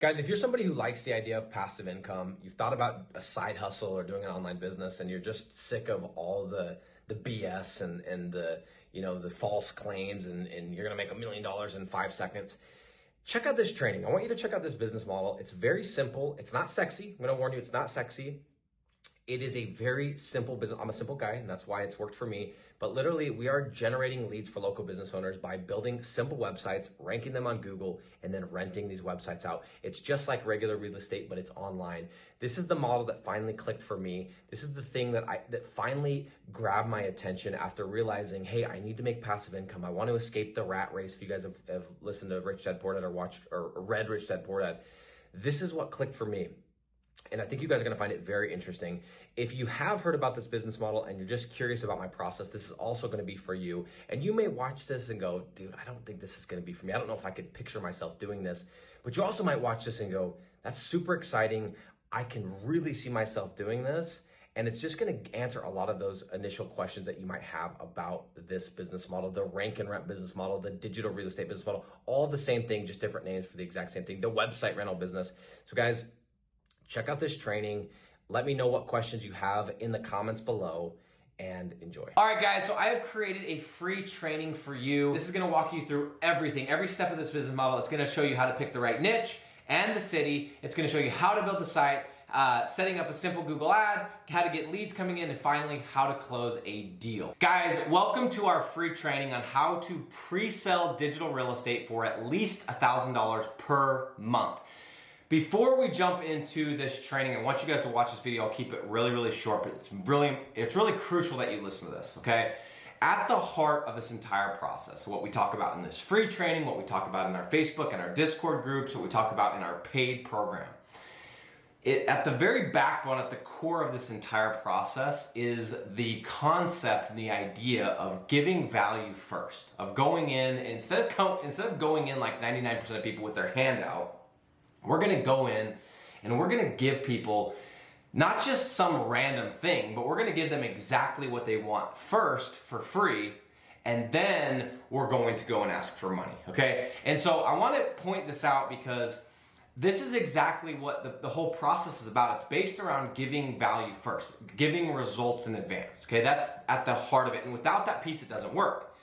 Guys, if you're somebody who likes the idea of passive income, you've thought about a side hustle or doing an online business, and you're just sick of all the BS and the the false claims, and you're gonna make $1 million in 5 seconds, check out this training. I want you to check out this business model. It's very simple. It's not sexy. I'm gonna warn you, it's not sexy. It is a very simple business. I'm a simple guy, and that's why it's worked for me. But literally, we are generating leads for local business owners by building simple websites, ranking them on Google, and then renting these websites out. It's just like regular real estate, but it's online. This is the model that finally clicked for me. This is the thing that finally grabbed my attention after realizing, hey, I need to make passive income. I want to escape the rat race. If you guys have listened to Rich Dad Poor Dad or watched or read Rich Dad Poor Dad, this is what clicked for me. And I think you guys are going to find it very interesting. If you have heard about this business model and you're just curious about my process, this is also going to be for you. And you may watch this and go, dude, I don't think this is going to be for me. I don't know if I could picture myself doing this. But you also might watch this and go, that's super exciting. I can really see myself doing this. And it's just going to answer a lot of those initial questions that you might have about this business model, the rank and rent business model, the digital real estate business model, all the same thing, just different names for the exact same thing, the website rental business. So guys, check out this training. Let me know what questions you have in the comments below and enjoy. All right, guys, so I have created a free training for you. This is gonna walk you through everything, every step of this business model. It's gonna show you how to pick the right niche and the city. It's gonna show you how to build the site, setting up a simple Google ad, how to get leads coming in, and finally, how to close a deal. Guys, welcome to our free training on how to pre-sell digital real estate for at least $1,000 per month. Before we jump into this training, I want you guys to watch this video. I'll keep it really, really short, but it's really crucial that you listen to this, okay? At the heart of this entire process, what we talk about in this free training, what we talk about in our Facebook and our Discord groups, what we talk about in our paid program, at the very backbone, at the core of this entire process is the concept and the idea of giving value first, of going in, instead of going in like 99% of people with their hand out, we're gonna go in and we're gonna give people not just some random thing, but we're gonna give them exactly what they want first for free, and then we're going to go and ask for money, okay? And so I wanna point this out because this is exactly what the whole process is about. It's based around giving value first, giving results in advance, okay? That's at the heart of it, and without that piece, it doesn't work.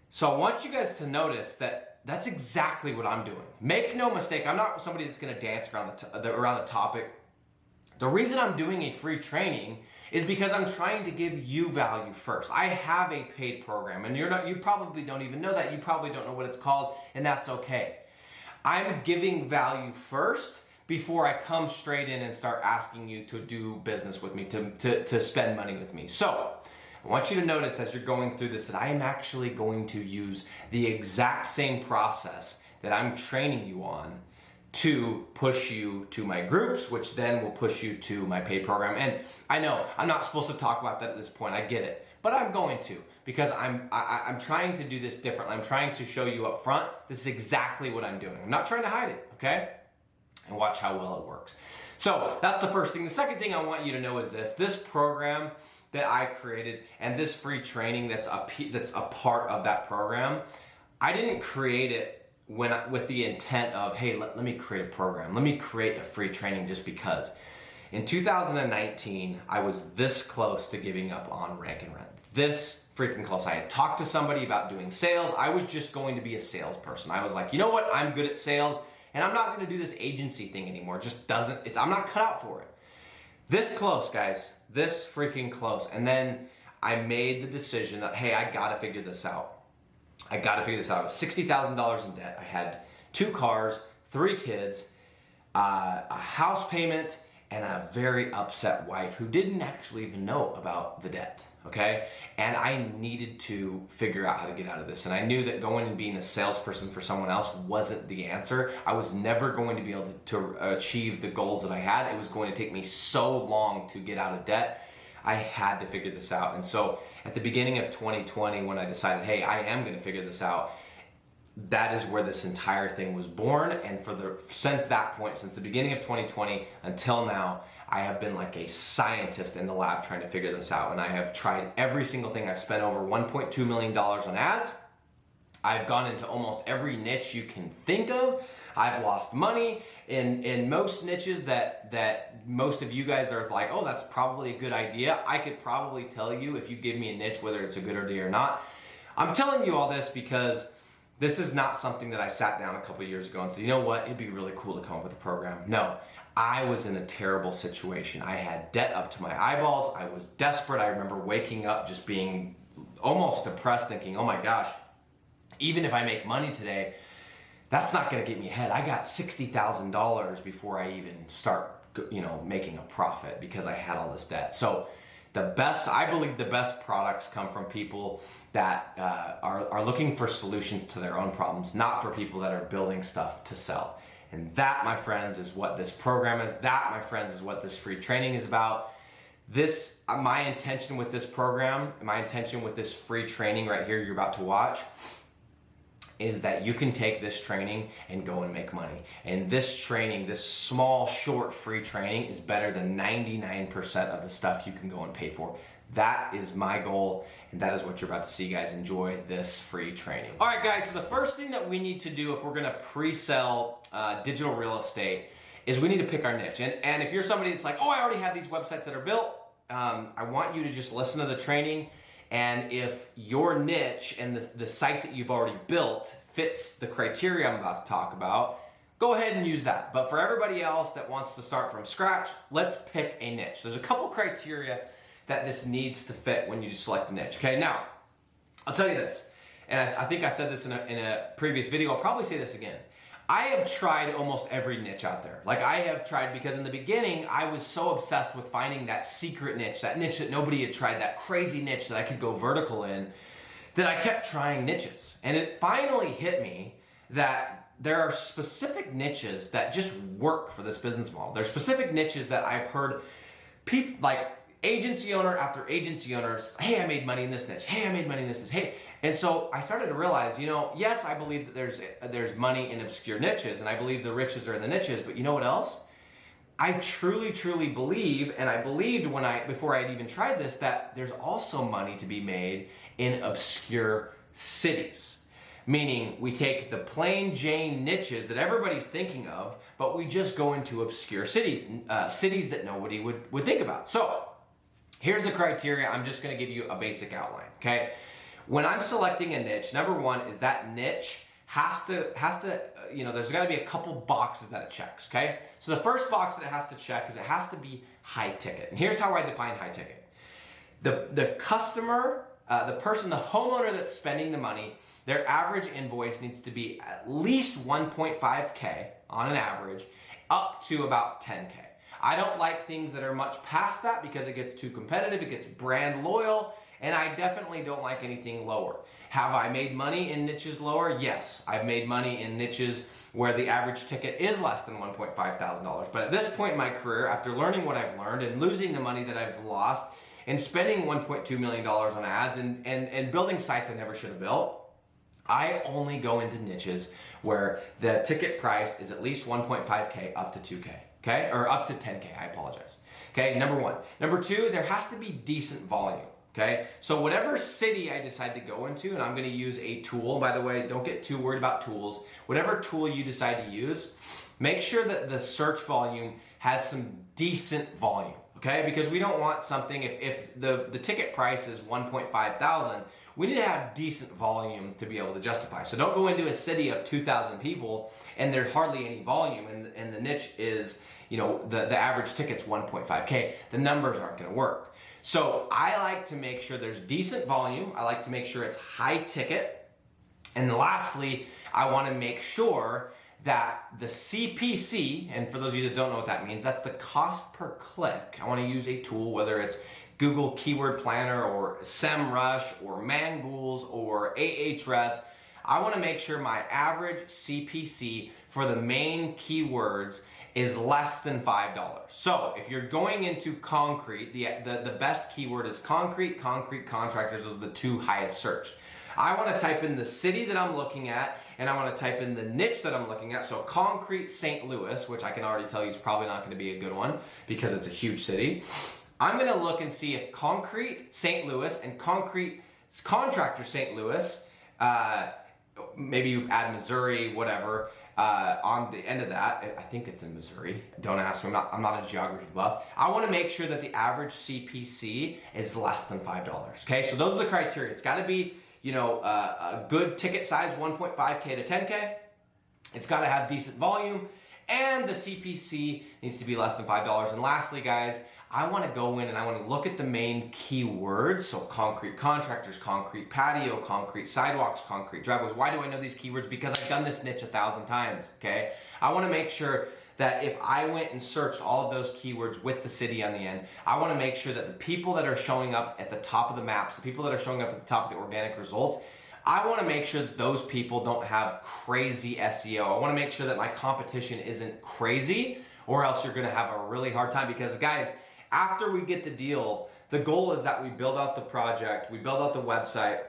So I want you guys to notice that that's exactly what I'm doing. Make no mistake, I'm not somebody that's gonna dance around the topic. The reason I'm doing a free training is because I'm trying to give you value first. I have a paid program, and you probably don't even know that. You probably don't know what it's called, and that's okay. I'm giving value first before I come straight in and start asking you to do business with me, to spend money with me. So, I want you to notice as you're going through this that I am actually going to use the exact same process that I'm training you on to push you to my groups, which then will push you to my paid program. And I know I'm not supposed to talk about that at this point, I get it, but I'm going to, because I'm trying to do this differently. I'm trying to show you up front, this is exactly what I'm doing. I'm not trying to hide it, okay? And watch how well it works. So that's the first thing. The second thing I want you to know is this program that I created and this free training that's a part of that program, I didn't create it with the intent of, hey, let me create a program. Let me create a free training just because. In 2019, I was this close to giving up on rank and rent. This freaking close. I had talked to somebody about doing sales. I was just going to be a salesperson. I was like, you know what? I'm good at sales and I'm not gonna do this agency thing anymore. It just I'm not cut out for it. This close, guys, this freaking close. And then I made the decision that, hey, I gotta figure this out. I was $60,000 in debt. I had 2 cars, 3 kids, a house payment, and a very upset wife who didn't actually even know about the debt, okay? And I needed to figure out how to get out of this. And I knew that going and being a salesperson for someone else wasn't the answer. I was never going to be able to achieve the goals that I had. It was going to take me so long to get out of debt. I had to figure this out. And so at the beginning of 2020, when I decided, hey, I am gonna figure this out, that is where this entire thing was born. And since that point, since the beginning of 2020 until now, I have been like a scientist in the lab trying to figure this out. And I have tried every single thing. I've spent over $1.2 million on ads. I've gone into almost every niche you can think of. I've lost money in most niches that most of you guys are like, oh, that's probably a good idea. I could probably tell you if you give me a niche whether it's a good idea or not. I'm telling you all this because this is not something that I sat down a couple of years ago and said, you know what, it'd be really cool to come up with a program. No, I was in a terrible situation. I had debt up to my eyeballs. I was desperate. I remember waking up just being almost depressed, thinking, oh my gosh, even if I make money today, that's not going to get me ahead. I got $60,000 before I even start, making a profit because I had all this debt. So I believe the best products come from people that are looking for solutions to their own problems, not for people that are building stuff to sell. And that, my friends, is what this program is. That, my friends, is what this free training is about. My intention with this program, my intention with this free training right here you're about to watch, is that you can take this training and go and make money. And this training, this small, short, free training is better than 99% of the stuff you can go and pay for. That is my goal, and that is what you're about to see, guys. Enjoy this free training. All right, guys, so the first thing that we need to do if we're gonna pre-sell digital real estate is we need to pick our niche. And if you're somebody that's like, oh, I already have these websites that are built, I want you to just listen to the training. And if your niche and the site that you've already built fits the criteria I'm about to talk about, go ahead and use that. But for everybody else that wants to start from scratch, let's pick a niche. There's a couple criteria that this needs to fit when you select a niche. Okay, now, I'll tell you this, and I think I said this in a previous video, I'll probably say this again. I have tried almost every niche out there. Like I have tried, because in the beginning, I was so obsessed with finding that secret niche, that niche that nobody had tried, that crazy niche that I could go vertical in, that I kept trying niches. And it finally hit me that there are specific niches that just work for this business model. There's specific niches that I've heard people, like agency owner after agency owners, hey, I made money in this niche. Hey, I made money in this niche. Hey. And so I started to realize, yes, I believe that there's money in obscure niches, and I believe the riches are in the niches, but you know what else? I truly, truly believe, and I believed before I had even tried this, that there's also money to be made in obscure cities. Meaning we take the plain Jane niches that everybody's thinking of, but we just go into obscure cities, cities that nobody would think about. So here's the criteria. I'm just gonna give you a basic outline, okay? When I'm selecting a niche, number one is that niche has to, there's gotta be a couple boxes that it checks, okay? So the first box that it has to check is it has to be high ticket. And here's how I define high ticket. The customer, the homeowner that's spending the money, their average invoice needs to be at least 1.5K on an average, up to about 10K. I don't like things that are much past that because it gets too competitive, it gets brand loyal, and I definitely don't like anything lower. Have I made money in niches lower? Yes, I've made money in niches where the average ticket is less than $1.5 thousand. But at this point in my career, after learning what I've learned and losing the money that I've lost and spending $1.2 million on ads and building sites I never should have built, I only go into niches where the ticket price is at least 1.5K up to 2K. Okay, or up to 10K, I apologize. Okay, number one. Number two, there has to be decent volume. Okay, so whatever city I decide to go into, and I'm gonna use a tool, by the way, don't get too worried about tools. Whatever tool you decide to use, make sure that the search volume has some decent volume, okay? Because we don't want something, if the ticket price is 1.5 thousand, we need to have decent volume to be able to justify. So don't go into a city of 2,000 people and there's hardly any volume and the niche is, the average ticket's 1.5K. The numbers aren't gonna work. So I like to make sure there's decent volume. I like to make sure it's high ticket. And lastly, I wanna make sure that the CPC, and for those of you that don't know what that means, that's the cost per click. I wanna use a tool, whether it's Google Keyword Planner or SEMrush or Mangools or Ahrefs. I wanna make sure my average CPC for the main keywords is less than $5. So if you're going into concrete, the best keyword is concrete contractors. Those are the two highest searched. I want to type in the city that I'm looking at, and I want to type in the niche that I'm looking at. So concrete St. Louis, which I can already tell you is probably not going to be a good one because it's a huge city. I'm going to look and see if concrete St. Louis and concrete contractor St. Louis, maybe you add Missouri, whatever, on the end of that, I think it's in Missouri. Don't ask me, I'm not a geography buff. I want to make sure that the average CPC is less than $5. Okay, so those are the criteria. It's got to be, you know, a good ticket size, 1.5K to 10K. It's got to have decent volume, and the CPC needs to be less than $5. And lastly, guys, I want to go in and I want to look at the main keywords. So concrete contractors, concrete patio, concrete sidewalks, concrete driveways. Why do I know these keywords? Because I've done this niche 1,000 times, okay? I want to make sure that if I went and searched all of those keywords with the city on the end, I want to make sure that the people that are showing up at the top of the maps, the people that are showing up at the top of the organic results, I want to make sure that those people don't have crazy SEO. I want to make sure that my competition isn't crazy, or else you're going to have a really hard time. Because guys, after we get the deal, the goal is that we build out the project, we build out the website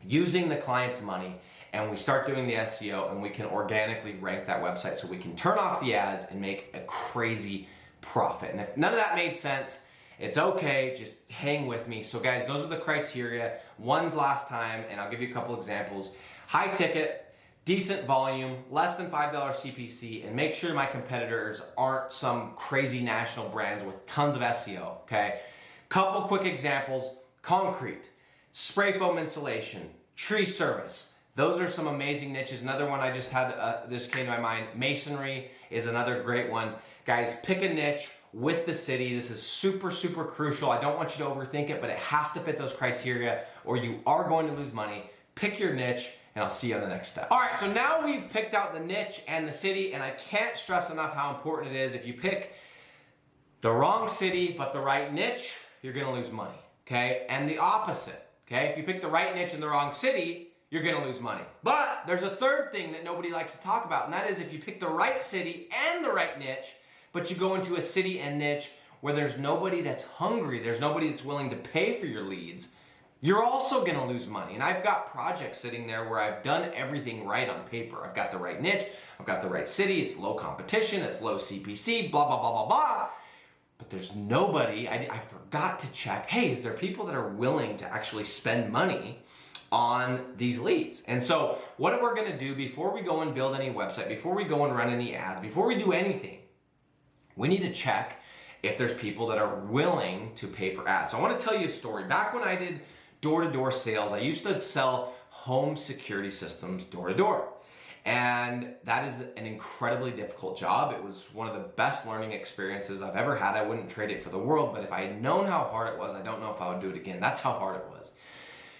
using the client's money, and we start doing the SEO, and we can organically rank that website so we can turn off the ads and make a crazy profit. And if none of that made sense, it's okay, just hang with me. So guys, those are the criteria. One last time, and I'll give you a couple examples. High ticket, decent volume, less than $5 CPC, and make sure my competitors aren't some crazy national brands with tons of SEO, okay? Couple quick examples: concrete, spray foam insulation, tree service. Those are some amazing niches. Another one I just had, this came to my mind, masonry is another great one. Guys, pick a niche with the city. This is super, super crucial. I don't want you to overthink it, but it has to fit those criteria or you are going to lose money. Pick your niche, and I'll see you on the next step. All right, so now we've picked out the niche and the city, and I can't stress enough how important it is. If you pick the wrong city but the right niche, you're gonna lose money, okay? And the opposite, okay? If you pick the right niche in the wrong city, you're gonna lose money. But there's a third thing that nobody likes to talk about, and that is if you pick the right city and the right niche, but you go into a city and niche where there's nobody that's hungry, there's nobody that's willing to pay for your leads, you're also gonna lose money. And I've got projects sitting there where I've done everything right on paper. I've got the right niche, I've got the right city, it's low competition, it's low CPC, blah, blah, blah, blah, blah. But there's nobody, I forgot to check, hey, is there people that are willing to actually spend money on these leads? And so what we're gonna do before we go and build any website, before we go and run any ads, before we do anything, we need to check if there's people that are willing to pay for ads. So I wanna tell you a story. Back when I did door-to-door sales, I used to sell home security systems door-to-door. And that is an incredibly difficult job. It was one of the best learning experiences I've ever had. I wouldn't trade it for the world, but if I had known how hard it was, I don't know if I would do it again. That's how hard it was.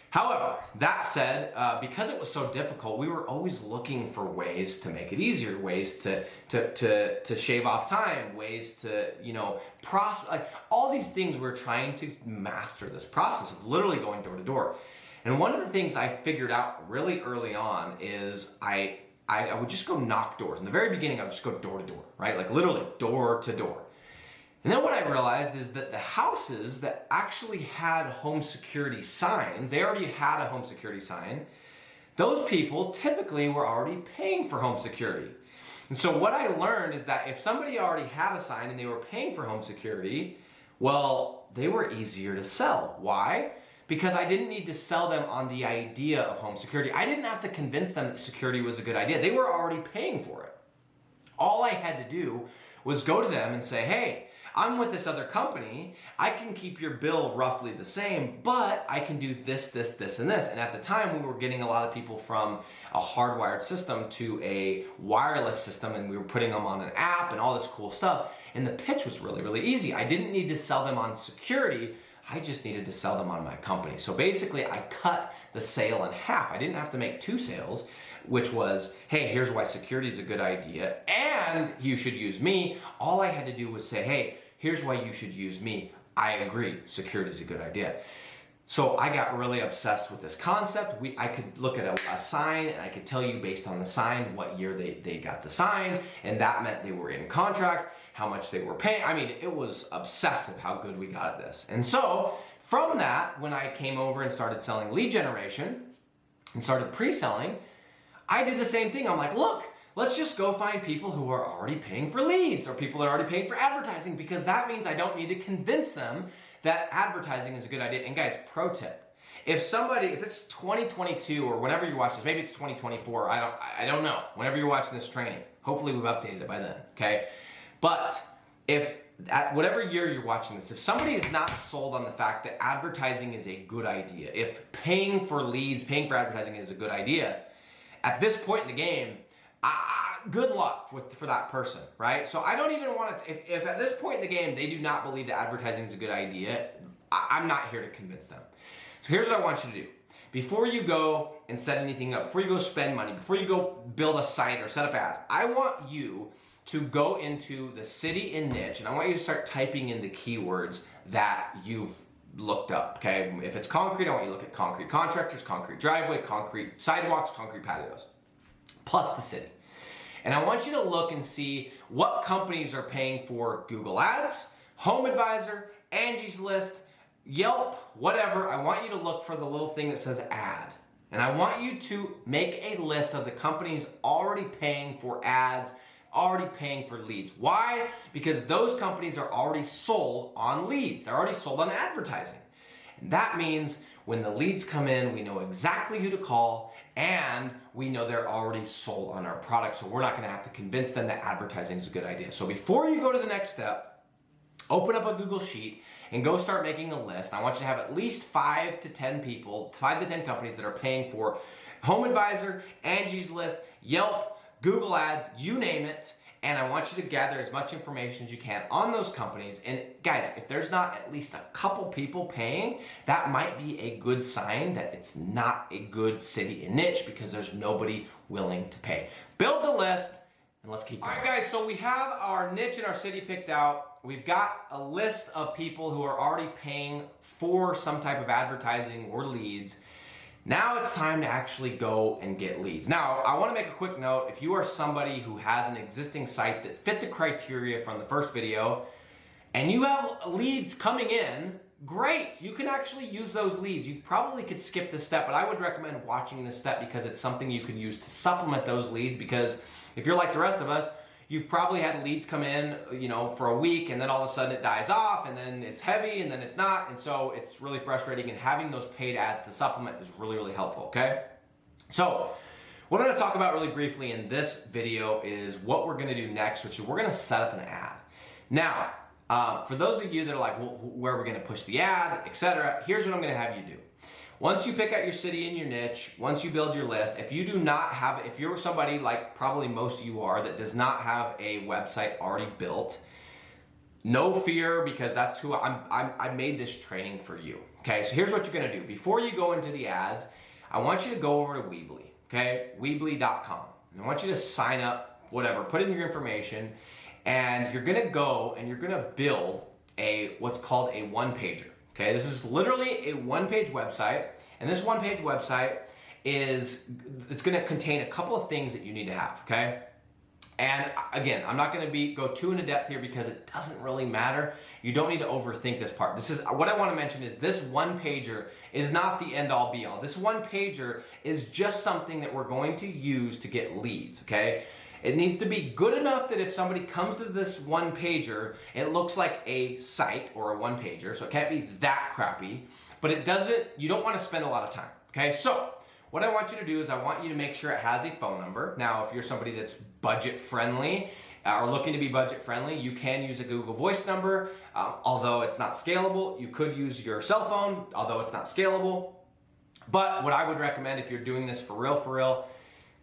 However, that said, because it was so difficult, we were always looking for ways to make it easier, ways to shave off time, ways to, you know, like all these things. We're trying to master this process of literally going door to door. And one of the things I figured out really early on is I would just go knock doors. In the very beginning, I would just go door to door, right? Like literally door to door. And then what I realized is that the houses that actually had home security signs, they already had a home security sign, those people typically were already paying for home security. And so what I learned is that if somebody already had a sign and they were paying for home security, well, they were easier to sell. Why? Because I didn't need to sell them on the idea of home security. I didn't have to convince them that security was a good idea. They were already paying for it. All I had to do was go to them and say, hey, I'm with this other company. I can keep your bill roughly the same, but I can do this, this, this, and this. And at the time, we were getting a lot of people from a hardwired system to a wireless system, and we were putting them on an app and all this cool stuff. And the pitch was really, really easy. I didn't need to sell them on security. I just needed to sell them on my company. So basically, I cut the sale in half. I didn't have to make 2 sales, which was, hey, here's why security is a good idea, and you should use me. All I had to do was say, hey, here's why you should use me. I agree, security is a good idea. So I got really obsessed with this concept. I could look at a sign, and I could tell you based on the sign what year they got the sign, and that meant they were in contract, how much they were paying. I mean, it was obsessive how good we got at this. And so from that, when I came over and started selling lead generation and started pre-selling, I did the same thing. I'm like, look, let's just go find people who are already paying for leads or people that are already paying for advertising, because that means I don't need to convince them that advertising is a good idea. And guys, pro tip, if it's 2022 or whenever you watch this, maybe it's 2024, I don't know. Whenever you're watching this training, hopefully we've updated it by then, okay? But if at whatever year you're watching this, if somebody is not sold on the fact that advertising is a good idea, if paying for leads, paying for advertising is a good idea, at this point in the game, good luck for that person, right? So I don't even want to, if at this point in the game they do not believe that advertising is a good idea, I'm not here to convince them. So here's what I want you to do. Before you go and set anything up, before you go spend money, before you go build a site or set up ads, I want you to go into the city and niche, and I want you to start typing in the keywords that you've looked up, okay? If it's concrete, I want you to look at concrete contractors, concrete driveway, concrete sidewalks, concrete patios, plus the city. And I want you to look and see what companies are paying for Google Ads, Home Advisor, Angie's List, Yelp, whatever. I want you to look for the little thing that says ad. And I want you to make a list of the companies already paying for ads, already paying for leads. Why? Because those companies are already sold on leads. They're already sold on advertising. And that means when the leads come in, we know exactly who to call, and we know they're already sold on our product, so we're not gonna have to convince them that advertising is a good idea. So before you go to the next step, open up a Google Sheet and go start making a list. I want you to have at least 5 to 10 people, 5 to 10 companies that are paying for Home Advisor, Angie's List, Yelp, Google Ads, you name it, and I want you to gather as much information as you can on those companies. And guys, if there's not at least a couple people paying, that might be a good sign that it's not a good city and niche because there's nobody willing to pay. Build the list and let's keep going. All right guys, so we have our niche and our city picked out. We've got a list of people who are already paying for some type of advertising or leads. Now it's time to actually go and get leads. Now, I want to make a quick note. If you are somebody who has an existing site that fit the criteria from the first video and you have leads coming in, great. You can actually use those leads. You probably could skip this step, but I would recommend watching this step because it's something you can use to supplement those leads, because if you're like the rest of us, you've probably had leads come in, for a week, and then all of a sudden it dies off, and then it's heavy, and then it's not, and so it's really frustrating, and having those paid ads to supplement is really, really helpful, okay? So, what I'm gonna talk about really briefly in this video is what we're gonna do next, which is we're gonna set up an ad. Now, for those of you that are like, well, where are we gonna push the ad, etc., here's what I'm gonna have you do. Once you pick out your city and your niche, once you build your list, if you're somebody like probably most of you are that does not have a website already built, no fear, because that's who I made this training for you. Okay, so here's what you're gonna do. Before you go into the ads, I want you to go over to Weebly, okay, Weebly.com. And I want you to sign up, whatever, put in your information, and you're gonna go and you're gonna build what's called a one-pager. Okay, this is literally a one-page website, and this one-page website it's going to contain a couple of things that you need to have, okay? And again, I'm not going to go too into depth here because it doesn't really matter. You don't need to overthink this part. This is what I want to mention is this one-pager is not the end-all be-all. This one-pager is just something that we're going to use to get leads, okay? It needs to be good enough that if somebody comes to this one pager, it looks like a site or a one pager, so it can't be that crappy, but you don't want to spend a lot of time, okay? So what I want you to do is I want you to make sure it has a phone number. Now, if you're somebody that's budget friendly or looking to be budget friendly, you can use a Google Voice number, although it's not scalable. You could use your cell phone, although it's not scalable. But what I would recommend if you're doing this for real,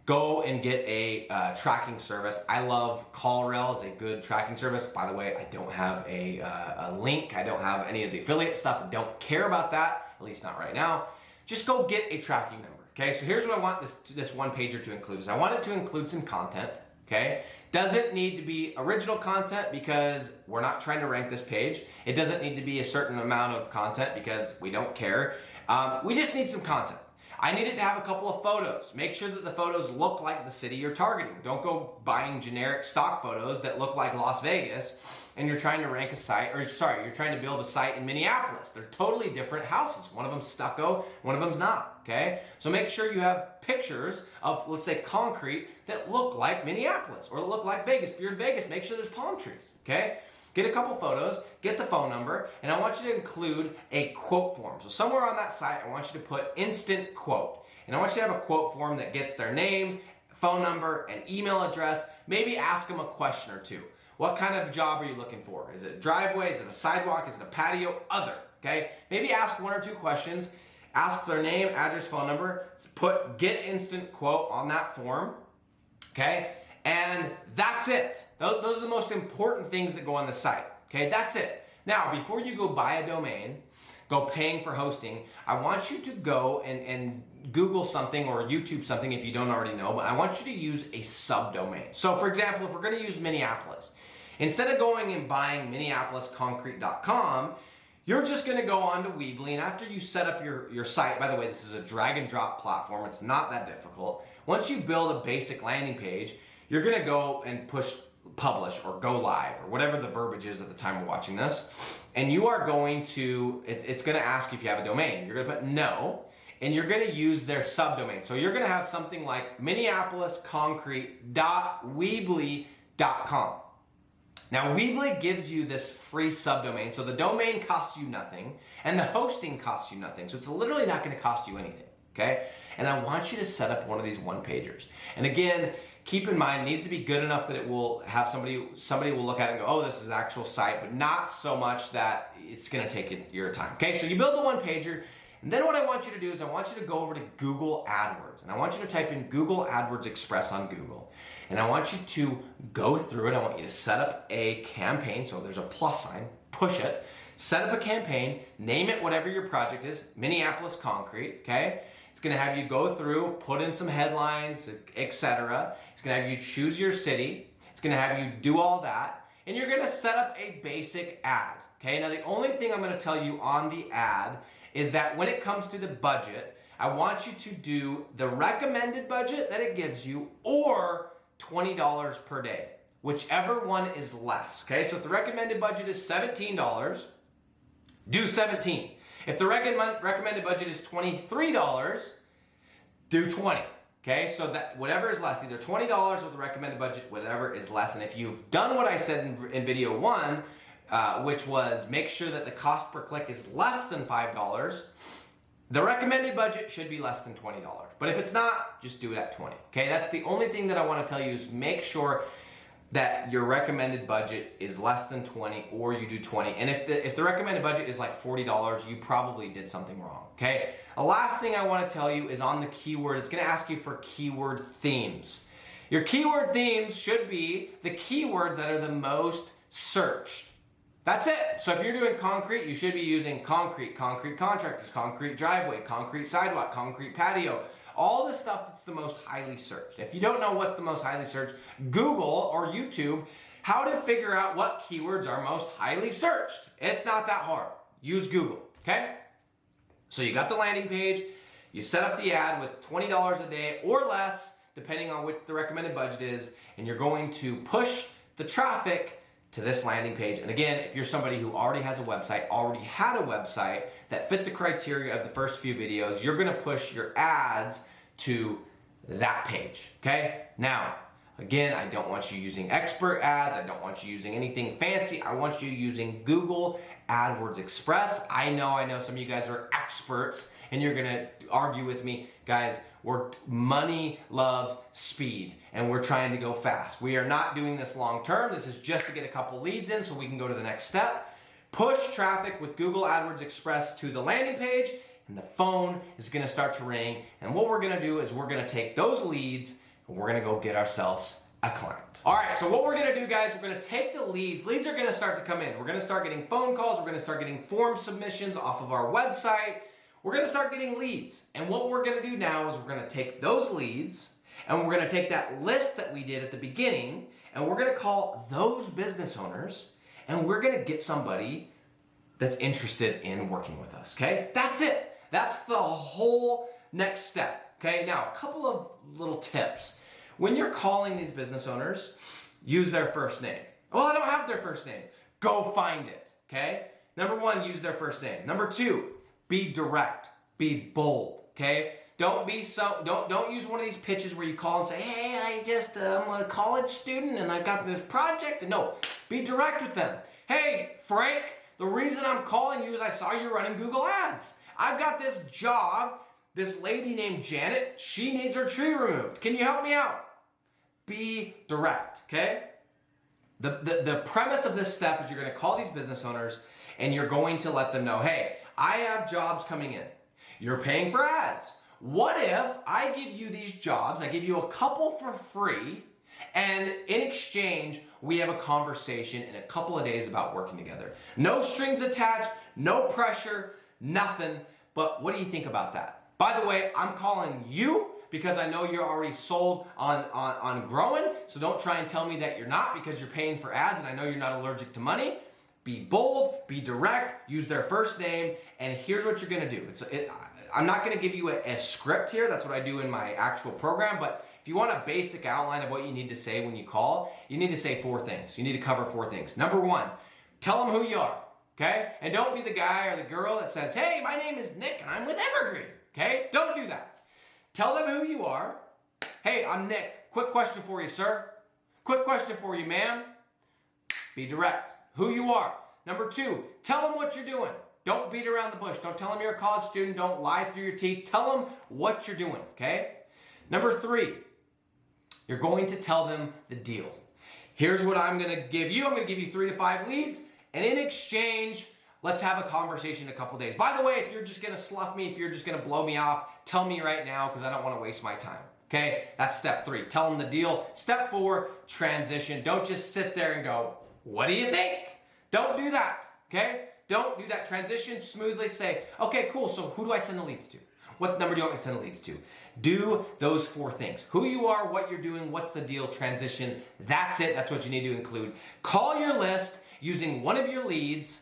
go and get a tracking service. I love CallRail as a good tracking service. By the way, I don't have a link. I don't have any of the affiliate stuff. I don't care about that, at least not right now. Just go get a tracking number, okay? So here's what I want this one pager to include. Is I want it to include some content, okay? Doesn't need to be original content because we're not trying to rank this page. It doesn't need to be a certain amount of content because we don't care. We just need some content. I need it to have a couple of photos. Make sure that the photos look like the city you're targeting. Don't go buying generic stock photos that look like Las Vegas and you're trying to rank a site, you're trying to build a site in Minneapolis. They're totally different houses. One of them's stucco, one of them's not, okay? So make sure you have pictures of, let's say, concrete that look like Minneapolis or look like Vegas. If you're in Vegas, make sure there's palm trees, okay? get a couple photos, get the phone number, and I want you to include a quote form. So somewhere on that site, I want you to put instant quote. And I want you to have a quote form that gets their name, phone number, and email address. Maybe ask them a question or two. What kind of job are you looking for? Is it a driveway? Is it a sidewalk? Is it a patio? Other, okay? Maybe ask one or two questions. Ask their name, address, phone number. Put get instant quote on that form, okay? And that's it. Those are the most important things that go on the site, okay? That's it. Now, before you go buy a domain, go paying for hosting, I want you to go and Google something or YouTube something if you don't already know, but I want you to use a subdomain. So for example, if we're gonna use Minneapolis, instead of going and buying minneapolisconcrete.com, you're just gonna go on to Weebly, and after you set up your site, by the way, this is a drag and drop platform, it's not that difficult. Once you build a basic landing page, you're gonna go and push publish or go live or whatever the verbiage is at the time of watching this. And you are going to, it's gonna ask you if you have a domain. You're gonna put no, and you're gonna use their subdomain. So you're gonna have something like minneapolisconcrete.weebly.com. Now Weebly gives you this free subdomain, so the domain costs you nothing and the hosting costs you nothing. So it's literally not gonna cost you anything, okay? And I want you to set up one of these one-pagers. And again, keep in mind, it needs to be good enough that it will have somebody will look at it and go, oh, this is the actual site, but not so much that it's gonna take your time. Okay, so you build the one-pager, and then what I want you to do is I want you to go over to Google AdWords, and I want you to type in Google AdWords Express on Google. And I want you to go through it. I want you to set up a campaign, so there's a plus sign, push it, set up a campaign, name it whatever your project is, Minneapolis Concrete, okay? It's gonna have you go through, put in some headlines, etc. It's gonna have you choose your city. It's gonna have you do all that. And you're gonna set up a basic ad, okay? Now the only thing I'm gonna tell you on the ad is that when it comes to the budget, I want you to do the recommended budget that it gives you or $20 per day, whichever one is less, okay? So if the recommended budget is $17, do 17. If the recommended budget is $23, do 20, okay? So that whatever is less, either $20 or the recommended budget, whatever is less. And if you've done what I said in video one, which was make sure that the cost per click is less than $5, the recommended budget should be less than $20. But if it's not, just do it at 20, okay? That's the only thing that I wanna tell you is make sure that your recommended budget is less than 20 or you do 20. And if the recommended budget is like $40, you probably did something wrong, okay? The last thing I wanna tell you is on the keyword, it's gonna ask you for keyword themes. Your keyword themes should be the keywords that are the most searched. That's it. So if you're doing concrete, you should be using concrete, concrete contractors, concrete driveway, concrete sidewalk, concrete patio, all the stuff that's the most highly searched. If you don't know what's the most highly searched, Google or YouTube how to figure out what keywords are most highly searched. It's not that hard. Use Google, okay? So you got the landing page, you set up the ad with $20 a day or less, depending on what the recommended budget is, and you're going to push the traffic to this landing page. And again, if you're somebody who already has a website, already had a website that fit the criteria of the first few videos, you're gonna push your ads to that page, okay? Now, again, I don't want you using expert ads. I don't want you using anything fancy. I want you using Google AdWords Express. I know some of you guys are experts and you're gonna argue with me. Guys, money loves speed and we're trying to go fast. We are not doing this long term. This is just to get a couple leads in so we can go to the next step. Push traffic with Google AdWords Express to the landing page and the phone is gonna start to ring. And what we're gonna do is we're gonna take those leads and we're gonna go get ourselves a client. All right, so what we're gonna do, guys, we're gonna take the leads. Leads are gonna start to come in. We're gonna start getting phone calls. We're gonna start getting form submissions off of our website. We're gonna start getting leads. And what we're gonna do now is we're gonna take those leads and we're gonna take that list that we did at the beginning and we're gonna call those business owners and we're gonna get somebody that's interested in working with us, okay? That's it. That's the whole next step, okay? Now, a couple of little tips. When you're calling these business owners, use their first name. Well, I don't have their first name. Go find it, okay? Number one, use their first name. Number two, be direct, be bold, okay? Don't use one of these pitches where you call and say, hey, I'm a college student and I've got this project. No, be direct with them. Hey, Frank, the reason I'm calling you is I saw you running Google Ads. I've got this job, this lady named Janet, she needs her tree removed. Can you help me out? Be direct, okay? The premise of this step is you're gonna call these business owners and you're going to let them know, hey, I have jobs coming in. You're paying for ads. What if I give you these jobs, I give you a couple for free, and in exchange, we have a conversation in a couple of days about working together. No strings attached, no pressure, nothing, but what do you think about that? By the way, I'm calling you because I know you're already sold on growing, so don't try and tell me that you're not because you're paying for ads and I know you're not allergic to money. Be bold, be direct, use their first name, and here's what you're gonna do. I'm not gonna give you a script here, that's what I do in my actual program, but if you want a basic outline of what you need to say when you call, you need to say 4 things. You need to cover 4 things. Number 1, tell them who you are, okay? And don't be the guy or the girl that says, hey, my name is Nick and I'm with Evergreen, okay? Don't do that. Tell them who you are. Hey, I'm Nick. Quick question for you, sir. Quick question for you, ma'am. Be direct. Who you are. Number 2, tell them what you're doing. Don't beat around the bush. Don't tell them you're a college student. Don't lie through your teeth. Tell them what you're doing, okay? Number 3, you're going to tell them the deal. Here's what I'm going to give you. I'm going to give you 3 to 5 leads, and in exchange, let's have a conversation in a couple days. By the way, if you're just going to slough me, if you're just going to blow me off, tell me right now because I don't want to waste my time. Okay? That's step 3. Tell them the deal. Step 4, transition. Don't just sit there and go, what do you think? Don't do that. Okay? Don't do that. Transition smoothly. Say, okay, cool. So who do I send the leads to? What number do you want me to send the leads to? Do those 4 things. Who you are, what you're doing, what's the deal, transition. That's it. That's what you need to include. Call your list using one of your leads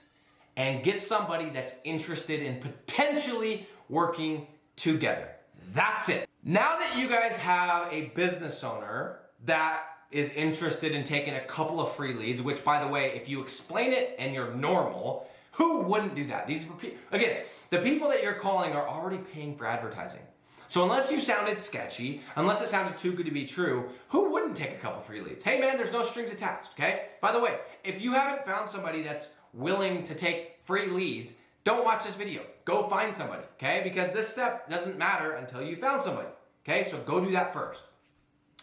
and get somebody that's interested in potentially working together. That's it. Now that you guys have a business owner that is interested in taking a couple of free leads, which by the way, if you explain it and you're normal, who wouldn't do that? These are, again, the people that you're calling are already paying for advertising. So unless you sounded sketchy, unless it sounded too good to be true, who wouldn't take a couple free leads? Hey man, there's no strings attached, okay? By the way, if you haven't found somebody that's willing to take free leads, don't watch this video. Go find somebody, okay? Because this step doesn't matter until you found somebody, okay? So go do that first.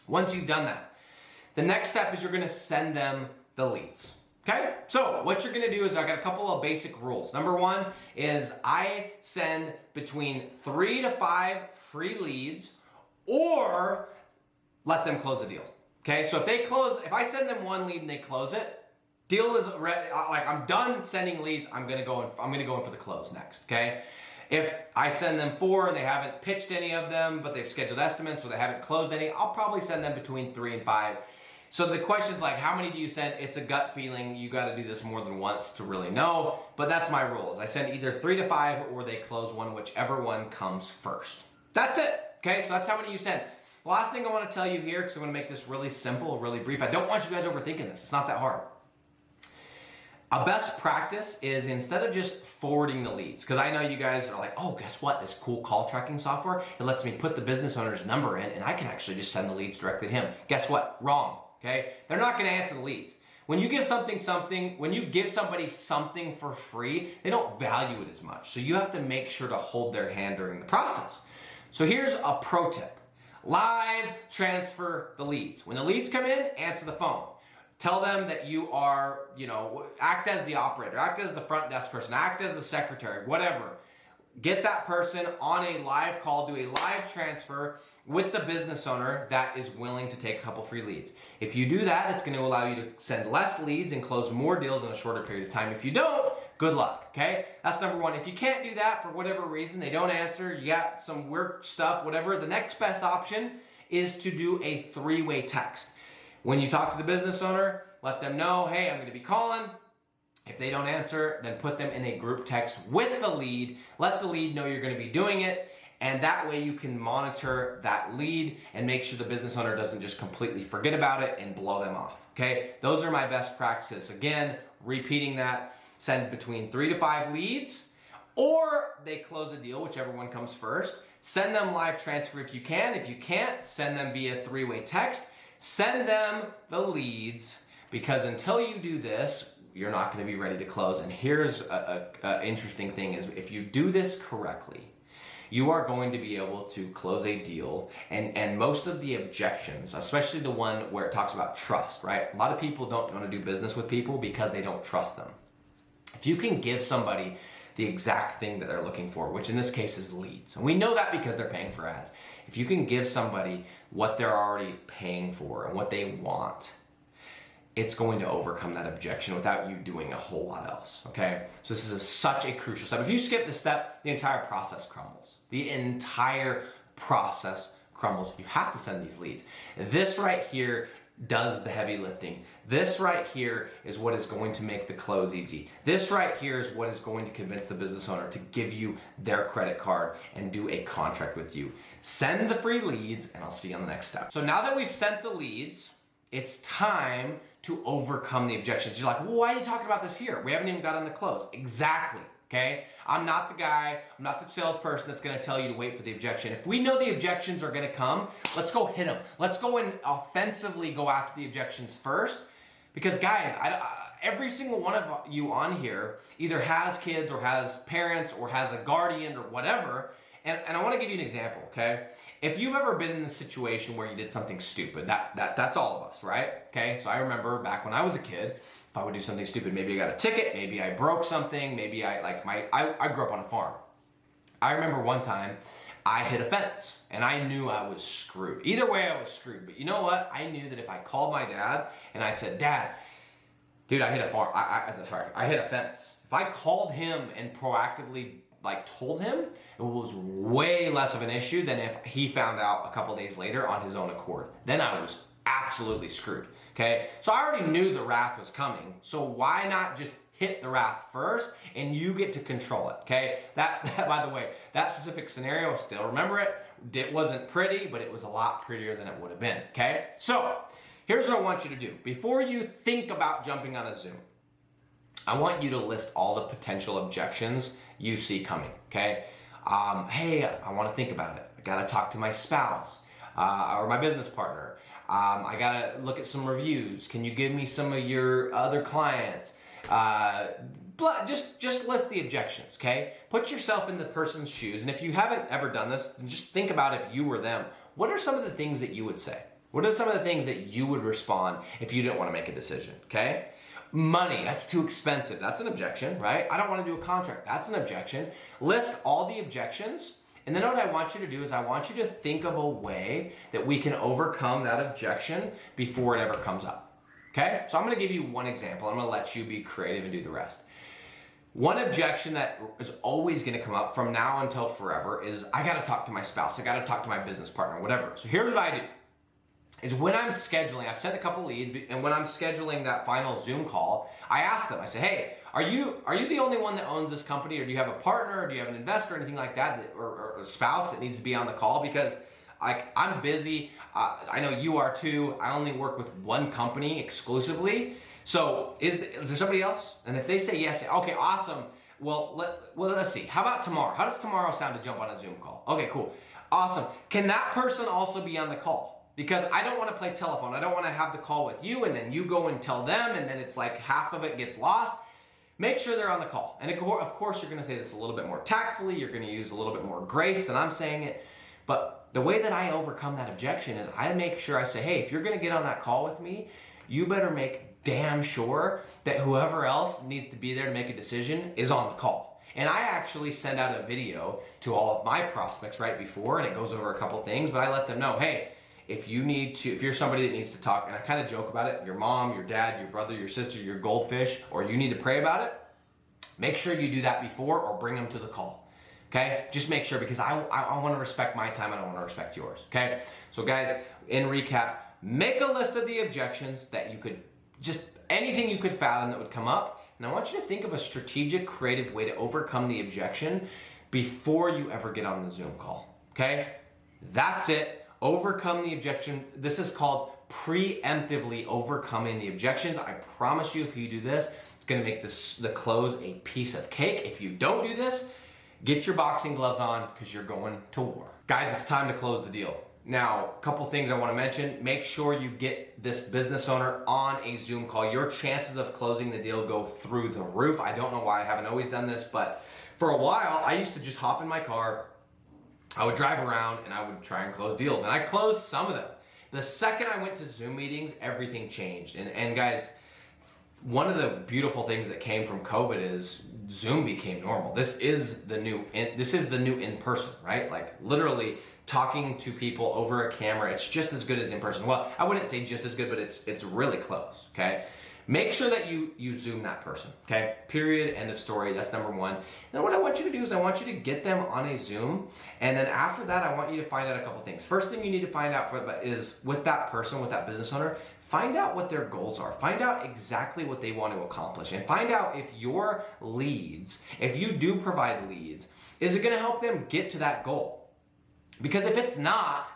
Once you've done that, the next step is you're gonna send them the leads. Okay, so what you're gonna do is I got a couple of basic rules. Number 1 is I send between 3 to 5 free leads or let them close a deal. Okay, so if I send them 1 lead and they close it, deal is ready, like I'm done sending leads, I'm gonna go in for the close next, okay? If I send them 4 and they haven't pitched any of them, but they've scheduled estimates or they haven't closed any, I'll probably send them between 3 and 5. So the question's like, how many do you send? It's a gut feeling. You got to do this more than once to really know, but that's my rules. I send either 3 to 5 or they close 1, whichever one comes first. That's it. Okay, so that's how many you send. The last thing I want to tell you here, because I'm going to make this really simple, really brief. I don't want you guys overthinking this. It's not that hard. A best practice is instead of just forwarding the leads, because I know you guys are like, oh, guess what? This cool call tracking software, it lets me put the business owner's number in and I can actually just send the leads directly to him. Guess what? Wrong. Okay? They're not going to answer the leads. When you give when you give somebody something for free, they don't value it as much. So you have to make sure to hold their hand during the process. So here's a pro tip. Live transfer the leads. When the leads come in, answer the phone. Tell them that you are, act as the operator, act as the front desk person, act as the secretary, whatever. Get that person on a live call, do a live transfer with the business owner that is willing to take a couple free leads. If you do that, it's going to allow you to send less leads and close more deals in a shorter period of time. If you don't, good luck, okay? That's number 1. If you can't do that for whatever reason, they don't answer, you got some work stuff, whatever, the next best option is to do a 3-way text. When you talk to the business owner, let them know, hey, I'm going to be calling. If they don't answer, then put them in a group text with the lead. Let the lead know you're going to be doing it. And that way you can monitor that lead and make sure the business owner doesn't just completely forget about it and blow them off. Okay? Those are my best practices. Again, repeating that, send between 3 to 5 leads or they close a deal, whichever one comes first. Send them live transfer if you can. If you can't, send them via three-way text. Send them the leads, because until you do this, you're not going to be ready to close. And here's an interesting thing is if you do this correctly, you are going to be able to close a deal, and most of the objections, especially the one where it talks about trust, right? A lot of people don't want to do business with people because they don't trust them. If you can give somebody the exact thing that they're looking for, which in this case is leads, and we know that because they're paying for ads. If you can give somebody what they're already paying for and what they want, it's going to overcome that objection without you doing a whole lot else, okay? So this is such a crucial step. If you skip this step, the entire process crumbles. The entire process crumbles. You have to send these leads. This right here does the heavy lifting. This right here is what is going to make the close easy. This right here is what is going to convince the business owner to give you their credit card and do a contract with you. Send the free leads, and I'll see you on the next step. So now that we've sent the leads, it's time to overcome the objections. You're like, well, why are you talking about this here? We haven't even got on the close. Exactly, okay? I'm not the guy, I'm not the salesperson that's gonna tell you to wait for the objection. If we know the objections are gonna come, let's go hit them. Let's go and offensively go after the objections first. Because guys, every single one of you on here either has kids or has parents or has a guardian or whatever. And I want to give you an example, okay? If you've ever been in a situation where you did something stupid, that's all of us, right? Okay, so I remember back when I was a kid, if I would do something stupid, maybe I got a ticket, maybe I broke something, maybe I grew up on a farm. I remember one time I hit a fence and I knew I was screwed. Either way, I was screwed. But you know what? I knew that if I called my dad and I said, Dad, dude, I hit a fence. If I called him and proactively told him, it was way less of an issue than if he found out a couple days later on his own accord. Then I was absolutely screwed, okay? So I already knew the wrath was coming, so why not just hit the wrath first and you get to control it, okay? That by the way, that specific scenario, still remember it, it wasn't pretty, but it was a lot prettier than it would have been, okay? So here's what I want you to do. Before you think about jumping on a Zoom, I want you to list all the potential objections you see coming, okay? Hey, I want to think about it. I got to talk to my spouse or my business partner. I got to look at some reviews. Can you give me some of your other clients? Just list the objections, okay? Put yourself in the person's shoes. And if you haven't ever done this, then just think about if you were them. What are some of the things that you would say? What are some of the things that you would respond if you didn't want to make a decision, okay? Money, that's too expensive. That's an objection, right? I don't want to do a contract. That's an objection. List all the objections. And then what I want you to do is I want you to think of a way that we can overcome that objection before it ever comes up. Okay? So I'm going to give you one example. I'm going to let you be creative and do the rest. One objection that is always going to come up from now until forever is I got to talk to my spouse. I got to talk to my business partner, whatever. So here's what I do. Is when I'm scheduling, I've sent a couple leads, and when I'm scheduling that final Zoom call, I ask them, I say, hey, are you the only one that owns this company, or do you have a partner, or do you have an investor, or anything like that, or a spouse that needs to be on the call? Because I'm busy, I know you are too, I only work with one company exclusively, so is there somebody else? And if they say yes, say, okay, awesome, well, let's see, how about tomorrow? How does tomorrow sound to jump on a Zoom call? Okay, cool, awesome. Can that person also be on the call? Because I don't want to play telephone. I don't want to have the call with you and then you go and tell them and then it's like half of it gets lost. Make sure they're on the call. And of course, you're going to say this a little bit more tactfully. You're going to use a little bit more grace than I'm saying it. But the way that I overcome that objection is I make sure I say, hey, if you're going to get on that call with me, you better make damn sure that whoever else needs to be there to make a decision is on the call. And I actually send out a video to all of my prospects right before, and it goes over a couple things, but I let them know, hey, if you're somebody that needs to talk, and I kind of joke about it, your mom, your dad, your brother, your sister, your goldfish, or you need to pray about it, make sure you do that before or bring them to the call, okay? Just make sure, because I want to respect my time, I don't want to respect yours, okay? So guys, in recap, make a list of the objections that you could, just anything you could fathom that would come up, and I want you to think of a strategic, creative way to overcome the objection before you ever get on the Zoom call, okay? That's it. Overcome the objection. This is called preemptively overcoming the objections. I promise you, if you do this, it's going to make the close a piece of cake. If you don't do this, Get your boxing gloves on because you're going to war. Guys, it's time to close the deal. Now, a couple things I want to mention. Make sure you get this business owner on a Zoom call. Your chances of closing the deal go through the roof. I don't know why I haven't always done this, but for a while, I used to just hop in my car, I would drive around, and I would try and close deals. And I closed some of them. The second I went to Zoom meetings, everything changed. And guys, one of the beautiful things that came from COVID is Zoom became normal. This is the new in-person, right? Like literally talking to people over a camera. It's just as good as in person. Well, I wouldn't say just as good, but it's really close, okay? Make sure that you Zoom that person, okay? Period, end of story. That's number one. Then what I want you to do is I want you to get them on a Zoom, and then after that, I want you to find out a couple things. First thing you need to find out is with that person, with that business owner, find out what their goals are. Find out exactly what they want to accomplish, and find out if your leads, if you do provide leads, is it going to help them get to that goal? Because if it's not,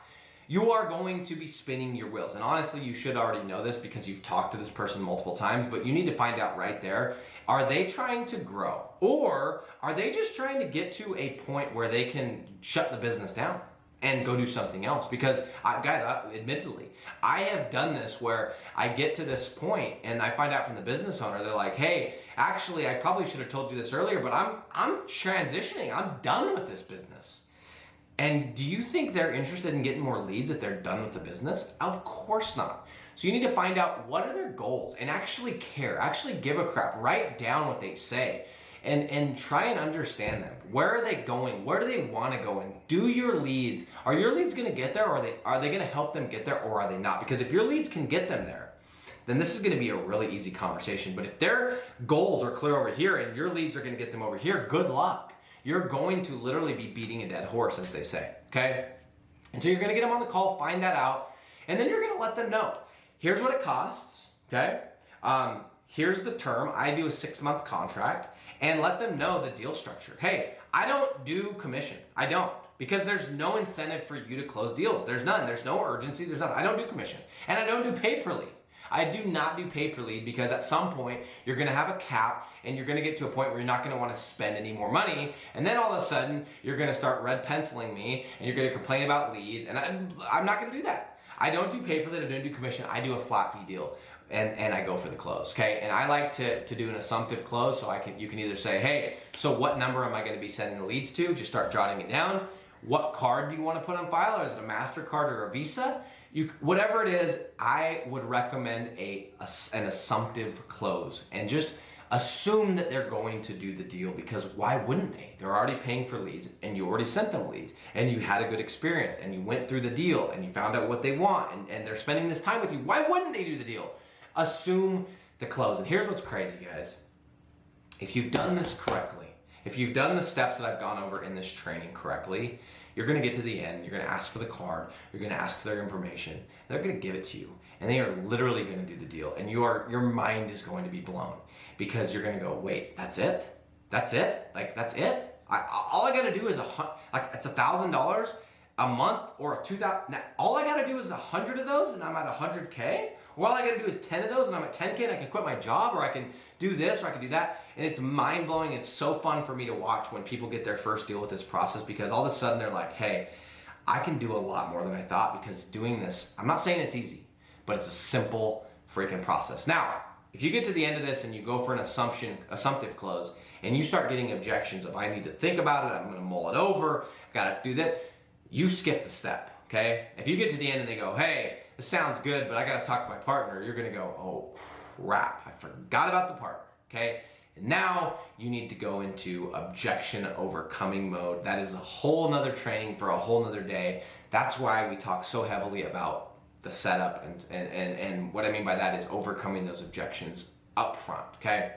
you are going to be spinning your wheels. And honestly, you should already know this because you've talked to this person multiple times, but you need to find out right there, are they trying to grow? Or are they just trying to get to a point where they can shut the business down and go do something else? Because admittedly, I have done this where I get to this point and I find out from the business owner, they're like, hey, actually, I probably should have told you this earlier, but I'm transitioning. I'm done with this business. And do you think they're interested in getting more leads if they're done with the business? Of course not. So you need to find out what are their goals and actually care, actually give a crap, write down what they say and try and understand them. Where are they going? Where do they want to go? And do your leads, are your leads going to get there, or are they going to help them get there, or are they not? Because if your leads can get them there, then this is going to be a really easy conversation. But if their goals are clear over here and your leads are going to get them over here, good luck. You're going to literally be beating a dead horse, as they say, okay? And so you're gonna get them on the call, find that out, and then you're gonna let them know, here's what it costs, okay? Here's the term. I do a 6-month contract, and let them know the deal structure. Hey, I don't do commission. I don't, because there's no incentive for you to close deals. There's none. There's no urgency. There's nothing. I don't do commission, and I don't do pay per lead. I do not do pay per lead because at some point you're going to have a cap and you're going to get to a point where you're not going to want to spend any more money, and then all of a sudden you're going to start red penciling me and you're going to complain about leads, and I'm not going to do that. I don't do pay per lead. I don't do commission. I do a flat fee deal, and I go for the close, okay? And I like to do an assumptive close, so you can either say, hey, so what number am I going to be sending the leads to? Just start jotting it down. What card do you want to put on file? Is it a MasterCard or a Visa? Whatever it is, I would recommend an assumptive close, and just assume that they're going to do the deal, because why wouldn't they? They're already paying for leads, and you already sent them leads, and you had a good experience, and you went through the deal, and you found out what they want, and they're spending this time with you. Why wouldn't they do the deal? Assume the close. And here's what's crazy, guys. If you've done this correctly, if you've done the steps that I've gone over in this training correctly, you're going to get to the end, you're going to ask for the card, you're going to ask for their information, and they're going to give it to you, and they are literally going to do the deal, and your mind is going to be blown, because you're going to go, wait, that's it? That's it? Like, that's it? All I got to do is it's $1,000 a month, or $2,000. All I got to do is 100 of those, and I'm at 100K? Or all I got to do is 10 of those, and I'm at 10K, and I can quit my job, or I can do this, or I can do that. And it's mind-blowing. It's so fun for me to watch when people get their first deal with this process, because all of a sudden they're like, hey, I can do a lot more than I thought, because doing this, I'm not saying it's easy, but it's a simple freaking process. Now, if you get to the end of this and you go for an assumptive close, and you start getting objections of, I need to think about it, I'm going to mull it over, I got to do that, you skip the step, okay? If you get to the end and they go, hey, this sounds good, but I got to talk to my partner, you're going to go, oh, crap, I forgot about the partner, okay? And now you need to go into objection overcoming mode. That is a whole nother training for a whole nother day. That's why we talk so heavily about the setup, and what I mean by that is overcoming those objections up front, okay?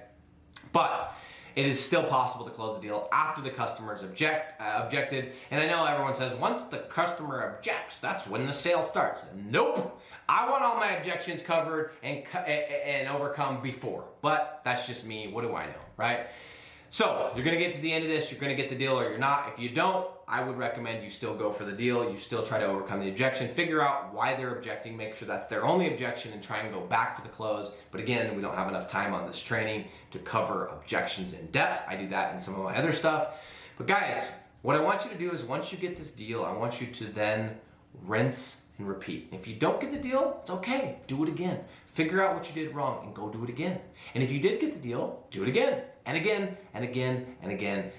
But it is still possible to close the deal after the customer's objected. And I know everyone says, once the customer objects, that's when the sale starts. Nope. I want all my objections covered and overcome before. But that's just me. What do I know, right? So you're going to get to the end of this. You're going to get the deal, or you're not. If you don't, I would recommend you still go for the deal. You still try to overcome the objection. Figure out why they're objecting. Make sure that's their only objection, and try and go back for the close. But again, we don't have enough time on this training to cover objections in depth. I do that in some of my other stuff. But guys, what I want you to do is once you get this deal, I want you to then rinse and repeat. If you don't get the deal, it's okay. Do it again. Figure out what you did wrong and go do it again. And if you did get the deal, do it again and again and again and again